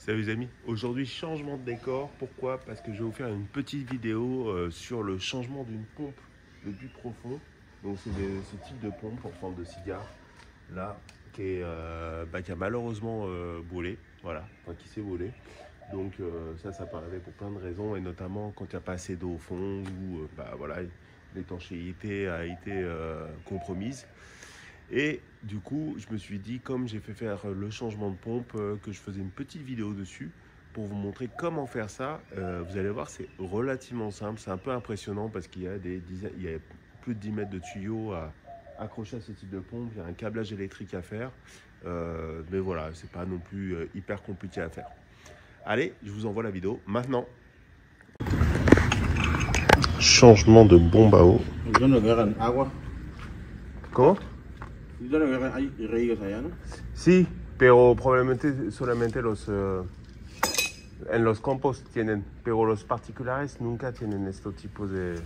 Salut les amis, aujourd'hui changement de décor, pourquoi? Parce que je vais vous faire une petite vidéo sur le changement d'une pompe de puits profond. Donc c'est ce type de pompe en forme de cigare, là, qui a malheureusement brûlé, voilà, enfin qui s'est volé. Donc ça peut arriver pour plein de raisons, et notamment quand il n'y a pas assez d'eau au fond, ou voilà, l'étanchéité a été compromise. Et du coup, je me suis dit, comme j'ai fait faire le changement de pompe, que je faisais une petite vidéo dessus pour vous montrer comment faire ça. Vous allez voir, c'est relativement simple. C'est un peu impressionnant parce qu'il y a il y a plus de 10 mètres de tuyaux à accrocher à ce type de pompe. Il y a un câblage électrique à faire. Mais voilà, c'est pas non plus hyper compliqué à faire. Allez, je vous envoie la vidéo maintenant. Changement de bombe à eau. Comment? Sí, pero probablemente solamente en los campos tienen, pero los particulares nunca tienen este tipo de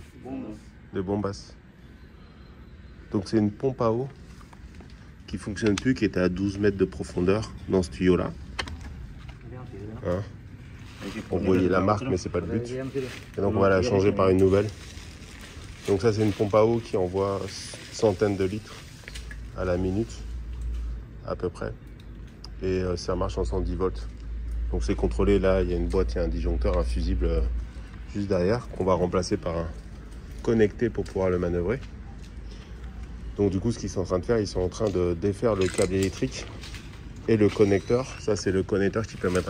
bombas. Donc c'est une pompe à eau qui fonctionne plus, qui est à 12 mètres de profondeur dans ce tuyau là. Hein? Vous voyez la marque, mais c'est pas le but. Et donc on va la changer par une nouvelle. Donc ça c'est une pompe à eau qui envoie centaines de litres à la minute à peu près, et ça marche en 110 volts. Donc c'est contrôlé, là il y a une boîte, il y a un disjoncteur, un fusible juste derrière qu'on va remplacer par un connecté pour pouvoir le manœuvrer. Donc du coup ce qu'ils sont en train de faire, ils sont en train de défaire le câble électrique et le connecteur. Ça c'est le connecteur qui permet de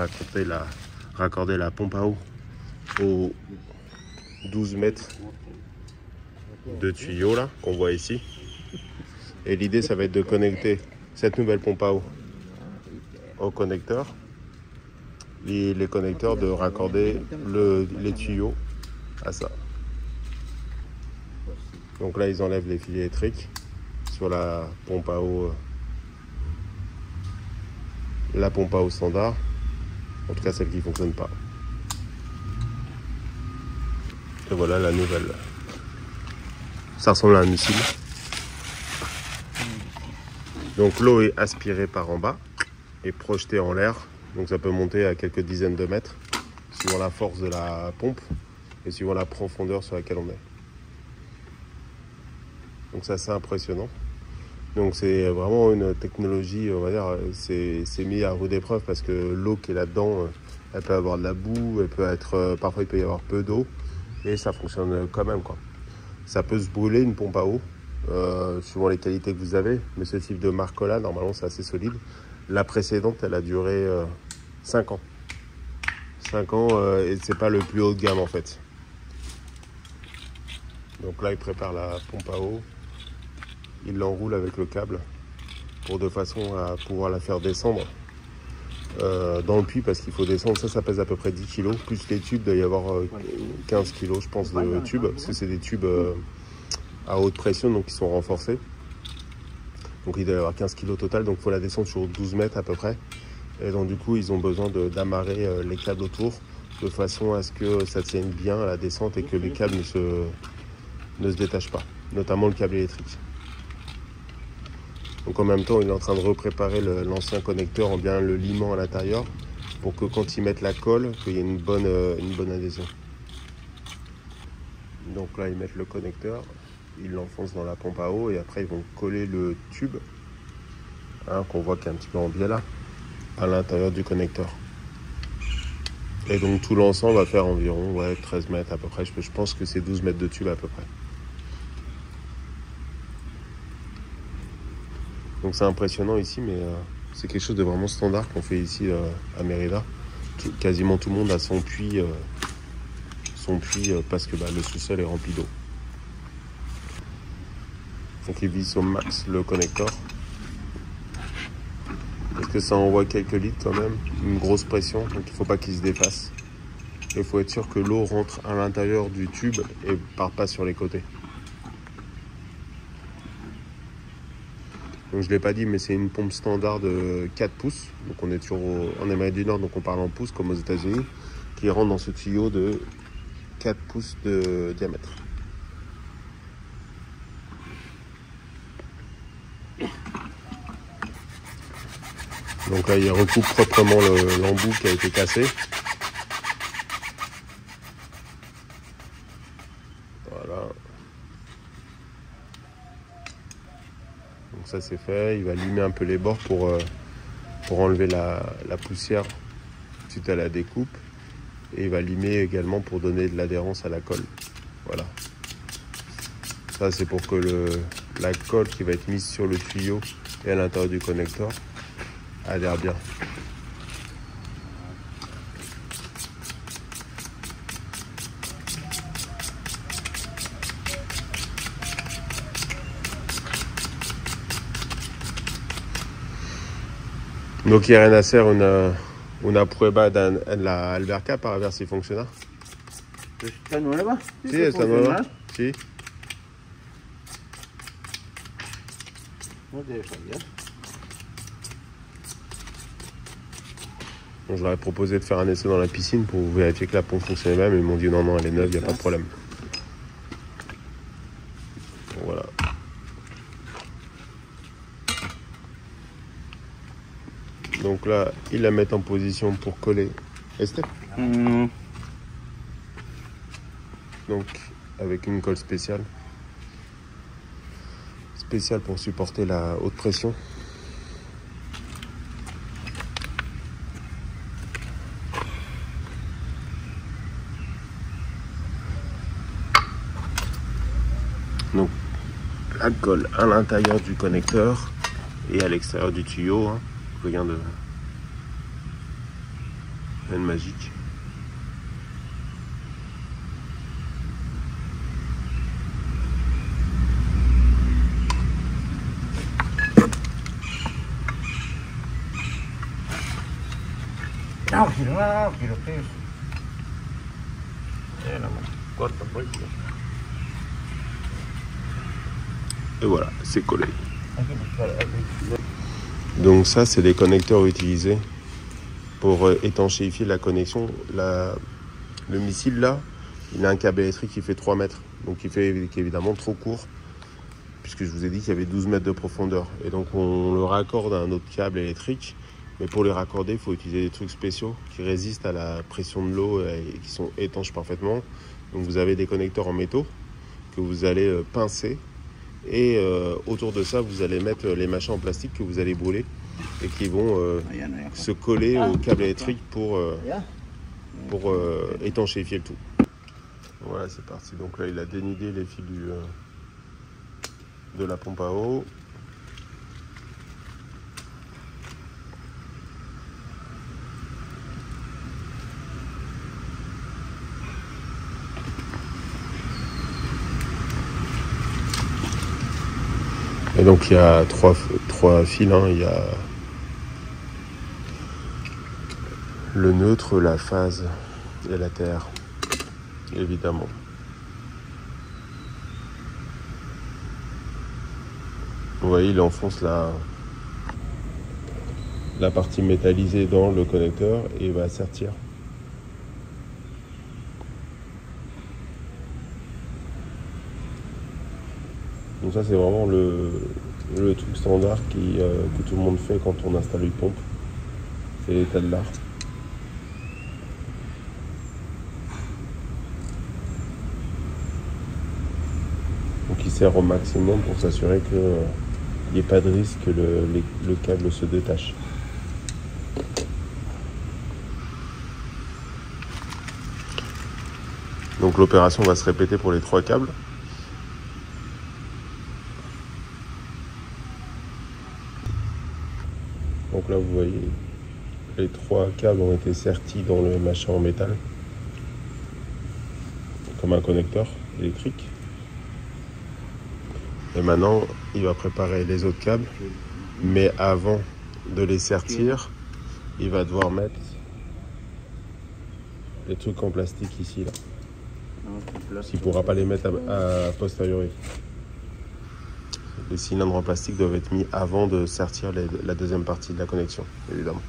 raccorder la pompe à eau aux 12 mètres de tuyaux là qu'on voit ici. Et l'idée, ça va être de connecter cette nouvelle pompe à eau au connecteur. Et les connecteurs, de raccorder les tuyaux à ça. Donc là, ils enlèvent les fils électriques sur la pompe à eau standard. En tout cas, celle qui ne fonctionne pas. Et voilà la nouvelle. Ça ressemble à un missile. Donc l'eau est aspirée par en bas et projetée en l'air. Donc ça peut monter à quelques dizaines de mètres, suivant la force de la pompe et suivant la profondeur sur laquelle on est. Donc c'est assez impressionnant. Donc c'est vraiment une technologie, on va dire, c'est mis à rude épreuve parce que l'eau qui est là-dedans, elle peut avoir de la boue, elle peut être, parfois il peut y avoir peu d'eau, et ça fonctionne quand même, quoi. Ça peut se brûler une pompe à eau. Suivant les qualités que vous avez, mais ce type de marque là normalement c'est assez solide. La précédente elle a duré 5 ans et c'est pas le plus haut de gamme en fait. Donc là il prépare la pompe à eau, il l'enroule avec le câble pour de façon à pouvoir la faire descendre dans le puits, parce qu'il faut descendre. Ça pèse à peu près 10 kg, plus les tubes, il doit y avoir 15 kg je pense de tubes, parce que c'est des tubes à haute pression, donc ils sont renforcés. Donc il doit y avoir 15 kg total, donc il faut la descendre sur 12 mètres à peu près. Et donc du coup ils ont besoin d'amarrer les câbles autour de façon à ce que ça tienne bien à la descente et que les câbles ne se détachent pas, notamment le câble électrique. Donc en même temps il est en train de repréparer l'ancien connecteur en bien le limant à l'intérieur pour que quand ils mettent la colle, qu'il y ait une bonne adhésion. Donc là ils mettent le connecteur, ils l'enfoncent dans la pompe à eau et après ils vont coller le tube, hein, qu'on voit qui est un petit peu en biais là, à l'intérieur du connecteur. Et donc tout l'ensemble va faire environ 13 mètres à peu près. Je pense que c'est 12 mètres de tube à peu près. Donc c'est impressionnant ici, mais c'est quelque chose de vraiment standard qu'on fait ici à Mérida. Quasiment tout le monde a son puits parce que le sous-sol est rempli d'eau. Donc il visse au max le connecteur. Parce que ça envoie quelques litres quand même, une grosse pression, donc il ne faut pas qu'il se défasse. Il faut être sûr que l'eau rentre à l'intérieur du tube et ne part pas sur les côtés. Donc je ne l'ai pas dit, mais c'est une pompe standard de 4 pouces. Donc on est toujours en Amérique du Nord, donc on parle en pouces comme aux États-Unis, qui rentre dans ce tuyau de 4 pouces de diamètre. Donc là, il recoupe proprement l'embout qui a été cassé. Voilà. Donc ça c'est fait. Il va limer un peu les bords pour enlever la poussière suite à la découpe. Et il va limer également pour donner de l'adhérence à la colle. Voilà. Ça c'est pour que la colle qui va être mise sur le tuyau et à l'intérieur du connecteur adhère bien. No quieren hacer una prueba en la alberca para ver si funciona. ¿Está nueva? Sí, está nueva. Sí. No debe fallar. Bon, je leur ai proposé de faire un essai dans la piscine pour vérifier que la pompe fonctionnait bien, mais ils m'ont dit non, elle est neuve, il n'y a pas de problème. Bon, voilà. Donc là, ils la mettent en position pour coller. Esther. Donc, avec une colle spéciale. Spéciale pour supporter la haute pression. Donc, la colle à l'intérieur du connecteur et à l'extérieur du tuyau. Hein. Rien de magique. No, quiero que eso. Corta un poquito. Et voilà, c'est collé. Donc ça, c'est les connecteurs utilisés pour étanchéifier la connexion. Le missile là, il a un câble électrique qui fait 3 mètres. Donc qui est évidemment trop court, puisque je vous ai dit qu'il y avait 12 mètres de profondeur. Et donc on le raccorde à un autre câble électrique. Mais pour les raccorder, il faut utiliser des trucs spéciaux qui résistent à la pression de l'eau et qui sont étanches parfaitement. Donc vous avez des connecteurs en métaux que vous allez pincer. Et autour de ça, vous allez mettre les machins en plastique que vous allez brûler et qui vont se coller au câble électrique pour étanchéifier le tout. Voilà, c'est parti. Donc là, il a dénudé les fils de la pompe à eau. Et donc il y a trois fils, hein. Il y a le neutre, la phase et la terre, évidemment. Vous voyez, il enfonce la partie métallisée dans le connecteur et il va sertir. Donc ça c'est vraiment le truc standard que tout le monde fait quand on installe une pompe. C'est l'état de l'art. Donc il sert au maximum pour s'assurer qu'il n'y ait pas de risque que le câble se détache. Donc l'opération va se répéter pour les 3 câbles. Donc là, vous voyez, les 3 câbles ont été sertis dans le machin en métal, comme un connecteur électrique. Et maintenant, il va préparer les autres câbles, mais avant de les sertir, il va devoir mettre les trucs en plastique ici, là. Il ne pourra pas les mettre à posteriori. Les cylindres en plastique doivent être mis avant de sertir la deuxième partie de la connexion, évidemment.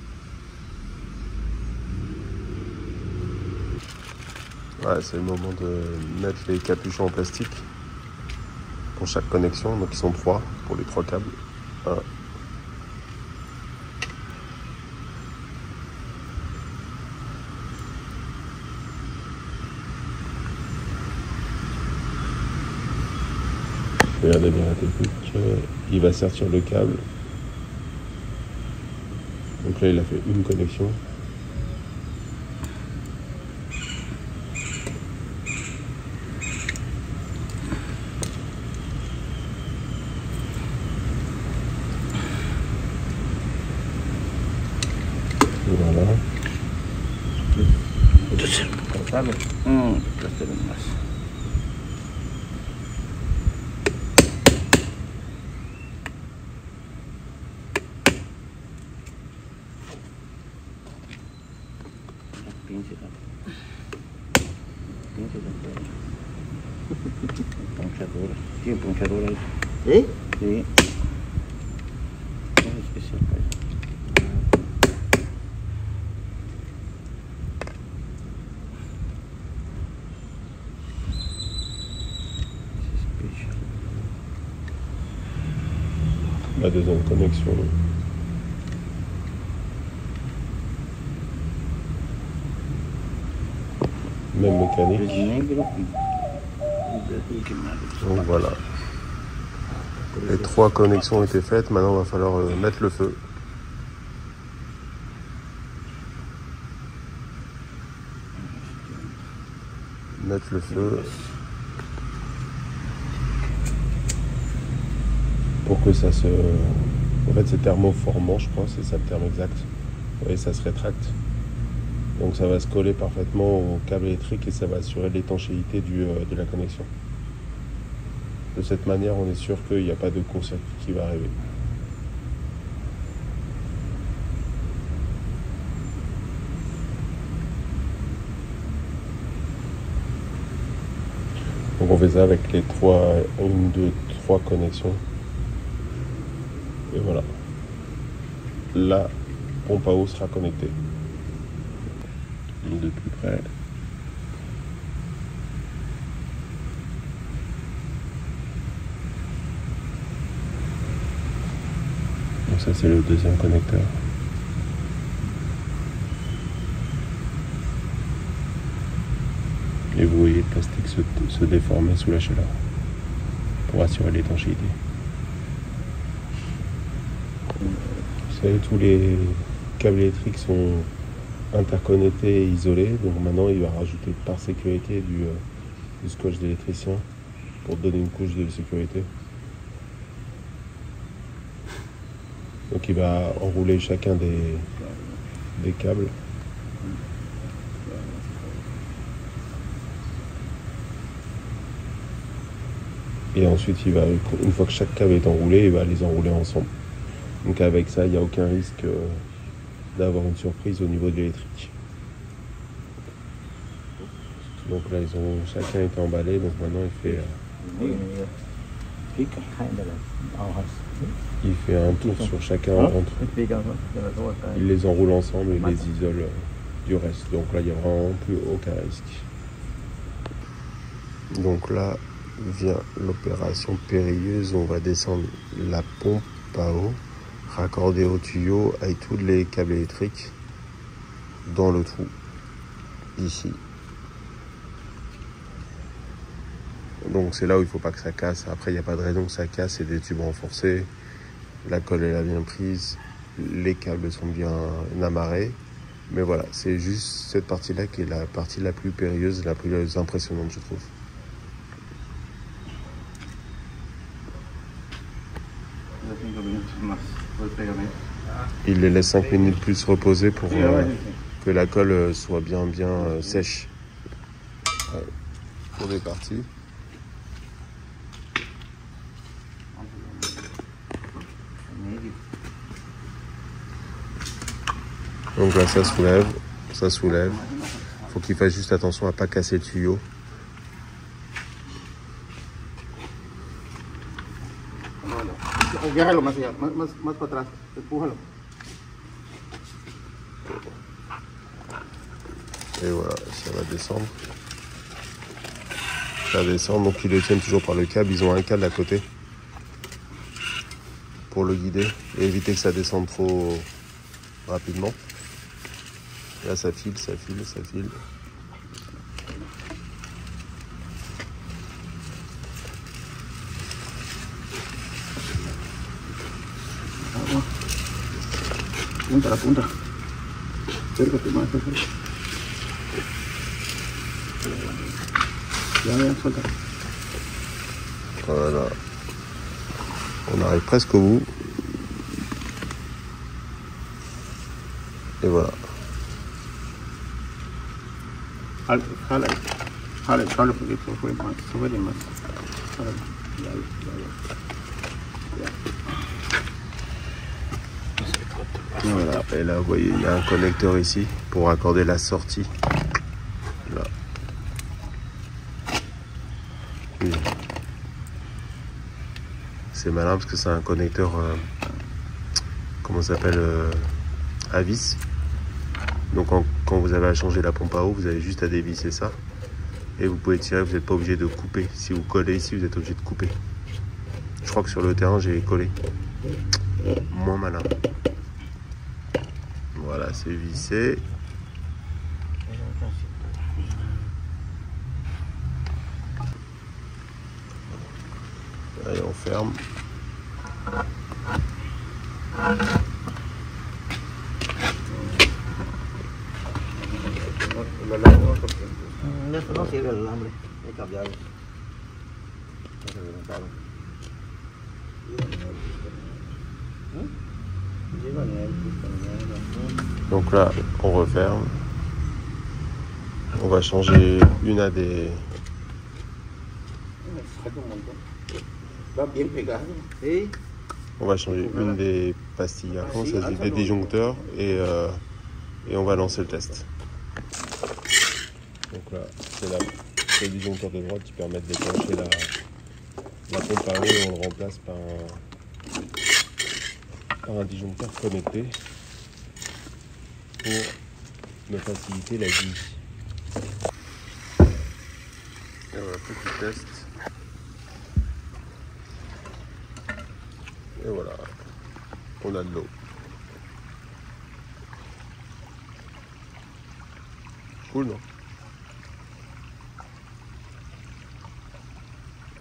Voilà, c'est le moment de mettre les capuchons en plastique pour chaque connexion. Donc ils sont 3 pour les 3 câbles. 1, Regardez bien la technique. Il va sortir le câble. Donc là, il a fait une connexion. Voilà. ¿Sabes? Plaster más. Pinche ponchadora. Tiene ponchadora ahí. ¿Eh? Sí. Es especial para eso. La deuxième connexion. Même mécanique. Negro y Donc voilà. Les 3 connexions ont été faites. Maintenant, il va falloir mettre le feu. Mettre le feu. Pour que ça se... En fait, c'est thermoformant, je crois. C'est ça le terme exact. Vous voyez, ça se rétracte. Donc ça va se coller parfaitement au câble électrique et ça va assurer l'étanchéité de la connexion. De cette manière, on est sûr qu'il n'y a pas de court-circuit qui va arriver. Donc on fait ça avec les 1, 2, 3 connexions. Et voilà. La pompe à eau sera connectée. De plus près. Donc ça c'est le deuxième connecteur. Et vous voyez le plastique se déformer sous la chaleur pour assurer l'étanchéité. Vous savez, tous les câbles électriques sont interconnectés et isolés. Donc maintenant, il va rajouter par sécurité du scotch d'électricien pour donner une couche de sécurité. Donc il va enrouler chacun des câbles. Et ensuite, une fois que chaque câble est enroulé, il va les enrouler ensemble. Donc avec ça, il n'y a aucun risque d'avoir une surprise au niveau de l'électrique. Donc là, chacun été emballé. Donc maintenant, il fait un tour sur chacun entre. Il les enroule ensemble et les isole du reste. Donc là, il n'y a vraiment plus aucun risque. Donc là vient l'opération périlleuse. On va descendre la pompe à eau raccordée au tuyau avec tous les câbles électriques dans le trou ici. Donc c'est là où il ne faut pas que ça casse. Après, il n'y a pas de raison que ça casse. C'est des tubes renforcés. La colle elle a bien prise. Les câbles sont bien amarrés. Mais voilà, c'est juste cette partie-là qui est la partie la plus périlleuse, la plus impressionnante, je trouve. Il les laisse 5 minutes plus reposer pour que la colle soit bien sèche. Ouais. On est parti. Donc là ça soulève. Faut qu'il fasse juste attention à ne pas casser le tuyau. Agárralo más allá, más para atrás, empújalo. Et voilà, ça va descendre. Ça descend, donc ils le tiennent toujours par le câble. Ils ont un câble à côté pour le guider et éviter que ça descende trop rapidement. Là ça file. La punta. Acércate más, acércate. Ya, suelta. Voilà. On arrive presque au bout. Et voilà. Jale, porque se fue más, sube más. Ya. Voilà, et là vous voyez il y a un connecteur ici pour raccorder la sortie. Là. Oui. C'est malin parce que c'est un connecteur, comment ça s'appelle, à vis. Donc quand vous avez à changer la pompe à eau, vous avez juste à dévisser ça. Et vous pouvez tirer, vous n'êtes pas obligé de couper. Si vous collez ici, vous êtes obligé de couper. Je crois que sur le terrain, j'ai collé. Moins malin. Voilà, c'est vissé. Allez, on ferme. Eso no sirve el alambre, hay que cambiarlo. No se reventaron. Donc là, on referme. On va changer une à des... Va bien pegado. Sí. On va changer une des pastilles à fond, ça se dit des disjoncteurs, et on va lancer le test. Donc là, c'est le disjoncteur de droite qui permet de déclencher la pompe à eau et on le remplace par un disjoncteur connecté pour me faciliter la vie. Et voilà, petit test. Et voilà, on a de l'eau. Cool, non?